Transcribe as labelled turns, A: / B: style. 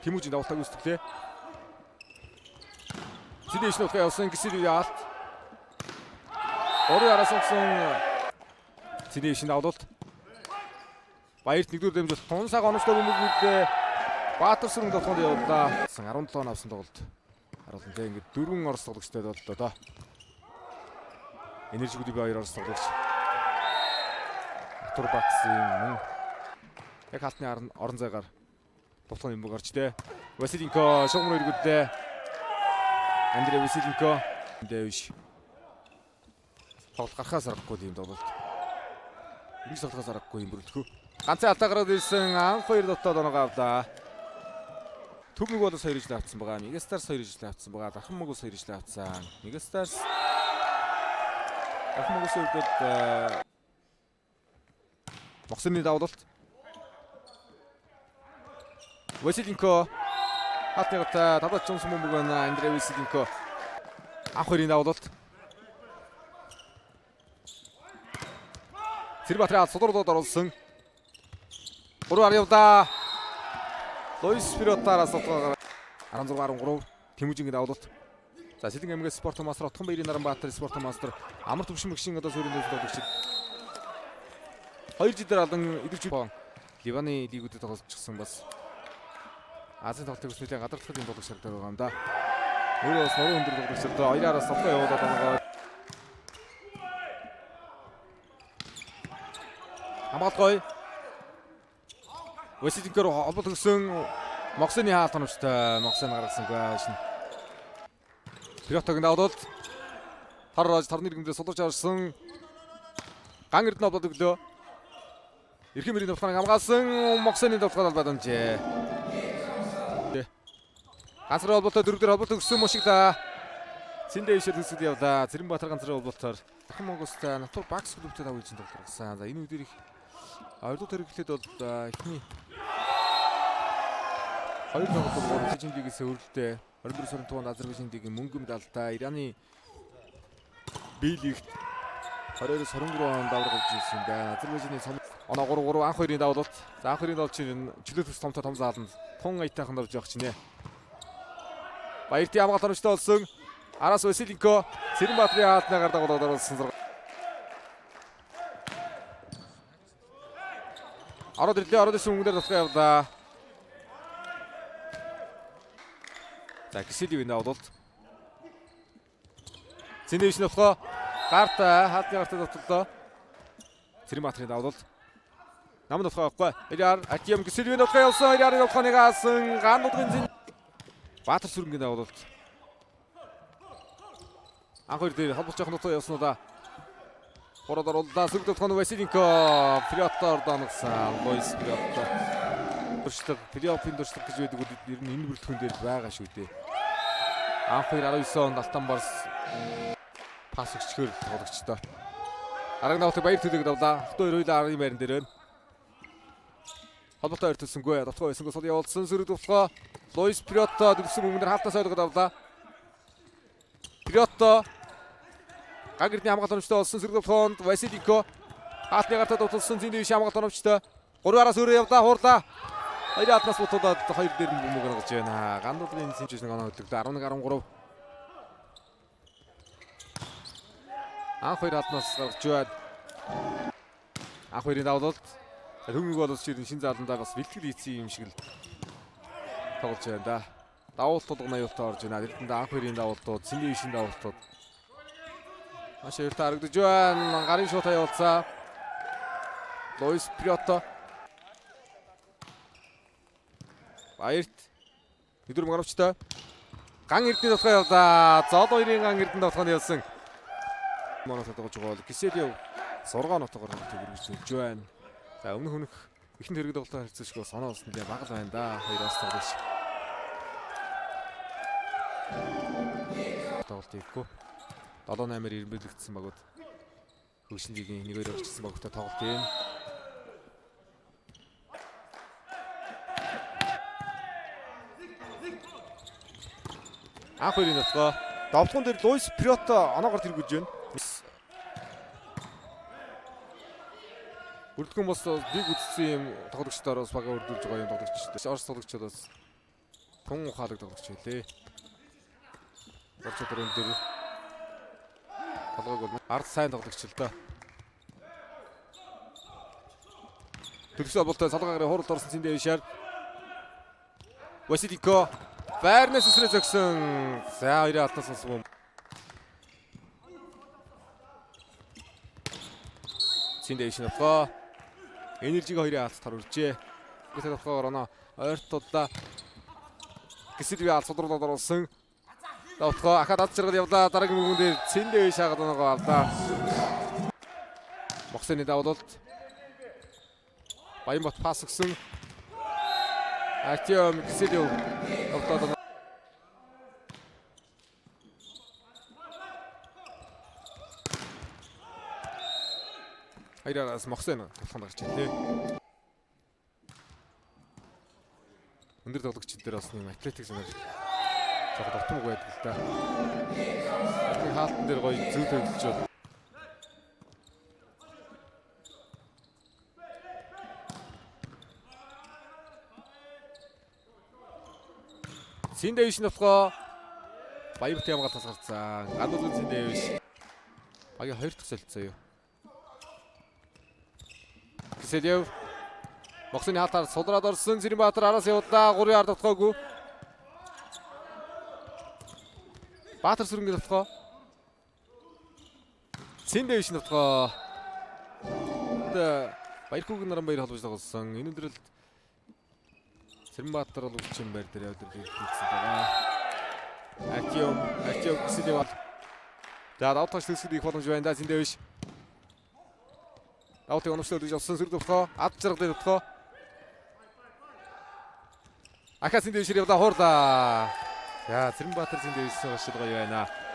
A: Тэмүүжийн давтаг үүсгэлээ. Зинэш нутгаа явсан Гисили яалт. Орой араас огсон Зинэшийн давлуулт. Баярт нэгдүгээр дэмжлэл тун цаг оноцтой бөмбөгүүдээ Баатар сүрэн тоглоход явууллаа. 17 авсан тоглолт. Харуулна тийм ингээд 4 орос тоглогчтой боллоо доо. Энержи бүдий 2 орос тоглогч. Артур Баксын мөн яг халтны орон зайгаар тоглохын юм гарч дээ. Василенко шугамруу иргүүллээ. Андрей Василенко дэвш. Тоглолт гарахаас аргагүй тийм тоглолт. Нэг тоглохоос аргагүй юм бүрэлдэхүү. Ганцхан алдаа гараад ирсэн анх 2 дотоод оноогоо авлаа. Төмөг болос 2 ижил авцсан байгаа. Нэгстарс 2 ижил авцсан байгаа. Дахин мөгөөс 2 ижил авцсан. Нэгстарс дахин мөгөөс үлдээд Моксины давлуулт. Василенко хатныгата тавдач жонсон бөмбөг байна. Андрей Василенко анх 2-ын давлуулт. Цэрбатраа судруудад оруулсан. 3-аар явлаа. Луис Пиротараас 16-13 Тэмүүжингийн давлуулт. За Сэлэн аймгаас спорт мастер Отхон Баярын Наранбаатар спорт мастер амар төвшин мэгшин одоо сүүрийн дэвсэлд тоглогч. 2 жилээр алдан идэвч Ливаны лигүүдэд тоглолцсон бас Азийн тоглолтын хүсмэлийн гадарлахын тоглогч шалтгаан байгаа юм да. Өөрөө бас нуруу өндөр тоглогчдод 2-аараас тоглоо явуулаад байгаа. Хамгаалгой. Василенко холбол өгсөн Моксины хаалт хоногчтой Моксын гаргасангүй шин. Пиротогийн давлуулт. Харраж тарны иргэмдээ сулж авсан. Ган эрдэнэ холбол өглөө. Эрхэм мөрийн давтахыг хамгаалсан Моксины давтахад албадамжээ. Ганцрын холболтой 4-дөр холболт өгсөн мушигла. Синдэшэр төсөл явлаа. Цэрэнбаатар ганцрын холболтоор дахин Монгостой Натур Бакс клубтэй давж тоглосон. За энэ үдээр их ойрдоо төрөглөд бол эхний 2 тоглолт Азийн лигээс өрөлдөө 24 сарын 5-нд Азербайджан лигийн мөнгө медальтай Ираны B лигт 22-23 онд даврагж ирсэн байна. Азербайджаны оноо 3-3 анх 2-ын давлуулт. За анх 2-ын давлт чинь чөлөө төс том зааланд тун аятайхан давж явах чинь. Баярт ямгаалт оновчтой болсон. Араас Василенко Цэрэнбаатрын хаалтнаагаар дагуулад оруулсан. Ороод ирлээ, ороод исэн мөнгөөр тусгай явлаа. За Гисиливийн давлуулт. Зиндэвш нутгаа гарт хаалтны гартад давталлаа. Цэрэнбаатрын давлуулт. Нам нутгаа авахгүй. Элиар Атиям Гисиливийн нутгаа явсан. Элиарын нутгааныг аасан. Ган нутгийн зин Баатар сүрэнгийн давлуулт. Анх 2 дээр холбож явах нутгаа явсан уу да. Хороод орууллаа. Сүрэг нутгааны Василенко Пиротоор доногсон. Луис Пиротто. Төршлөг плей-оффын төршлөг гэж байдаг үед ер нь энэ бүрэлдэхүүн дээр байгаа шүү дээ. Анх 19 онд Алтан Барс пас өгчгөр тоглогчтой. Арга навтыг баяр төлөг давлаа. Хто 2 хоёулаа 10-ын байран дээр байна. Холбоотой ойртолсонгүй. Давтгаа байсангүй сул явуулсан сүрэг давтгаа. Луис Пиротто дэвсэн мөнгөөр хаалтаас ойлгоод давлаа. Пиротто гагэрдний хамгаалт оновчтой болсон сүрэг давтгоонд Василенко хаалтны гартад давталсан Зиндэвш хамгаалт оновчтой 3-аараас өөрөө явлаа хуурлаа. 2 хаалтнаас бутуулаад 2 дээр нь бөмбөг гаргаж байна. Гандуулын сэнжээс нэг оноо хөдлөлтөө 11-13. Анх 2 хаалтнаас гаргаж байна. Анх 2-ын давлуулт. Төмөг боловч шин зааландаа бас бэлтгэл хийсэн юм шиг л тоглож байна да. Давуулт тулгын аюултай орж байна. Эрэнд анх 2-ын давуултууд, Зиндэвшийн давуултууд маш их харагдаж байна. Гарын шууд явуулцаа. Луис Пиротто. Баярт. Өдөр мөнгөчтэй. Ган эрдэнэ давтгаа явлаа. Зол 2-ын ган эрдэнэ давтгааны явсан. Монот тоглож байгаа бол Гисилев 6 нотогоор төгөрөж өгч байна. За өмнөх хөнөх ихэнх хэрэг тоглолтоор харьцуулж санаа болсон нэлээ бага л байна да. Хоёроос тоглож. Тоглолт хийхгүй. 7-8-аар ирмэлэгдсэн багууд хөгжлийн лигийн 1-2 орчихсан багуудтай тоглолт юм. Анх 2-ын нутгаа давтгон дээр Луис Пиротто оноогоор тэргүүлж байна. Бүрдгэн бас лиг үзсэн юм тоглогчдоор бас бага өрдүүлж байгаа юм тоглогчтой. Орос тоглогчдоос Тун ухаалаг тоглож байлээ. Орч дөрөв дээр толгойг бол ард сайн тоглогч л доо. Төрсөн болтой салгаагарын хуралд орсон Цэндэ Ишаар. Василико Фернес үсрээ зогсон. За хоёрын алтаас болсон юм. Цэндэ Ишнапга энержиг хоёрын алт тарваржээ. Гэтэл болохоор оноо ойртууллаа. Гисэлви алт судруулаад оруулсан. Давтгаа ахад ад зэрэг явлаа. Дараагийн мөргөн дээр Цэндэ Ишаагаад оноогоо алдаа. Моксны давуулт. Баянбат пас өгсөн. Артем Гисэлв давтаад Хайраас Моксны толгонд гарч ирлээ. Өндөр тоглогчид дээр бас нэг атлетик санаар жоохон дотмог байдаг л да. Хаалтан дээр гоё зөв төвлөж байна. Цэндэ Иш нутгаа Баярт ямгаа тас гарцсан. Гадуур Цэндэ Иш. Багийн 2 дахь солилцоо юу? Гисэлв Моксны хатаар судраад орсон Цэрэнбаатар араас явуулаа 3 ярд дотгоогүй. Баатар сүрэнгийн дотгоо. Цэндэ Иш дотгоо. Баярхүүгийн Наранбаяр холбож тоглосон. Энэ өдрөлд Цэрэнбаатар бол өвчин байр дээр явуулдаг хийсэн байгаа. Артем Гисэлв. За давтагч төсөлд их боломж байна да Цэндэ Иш. Давтаг оновчлоод гэж олсон сүр дотгоо. Ад зэрэг дээр дотгоо. Ахаа Цэндэ Иш явуулаа хуурлаа. За Цэрэнбаатар Цэндэ Иш шилгой байна.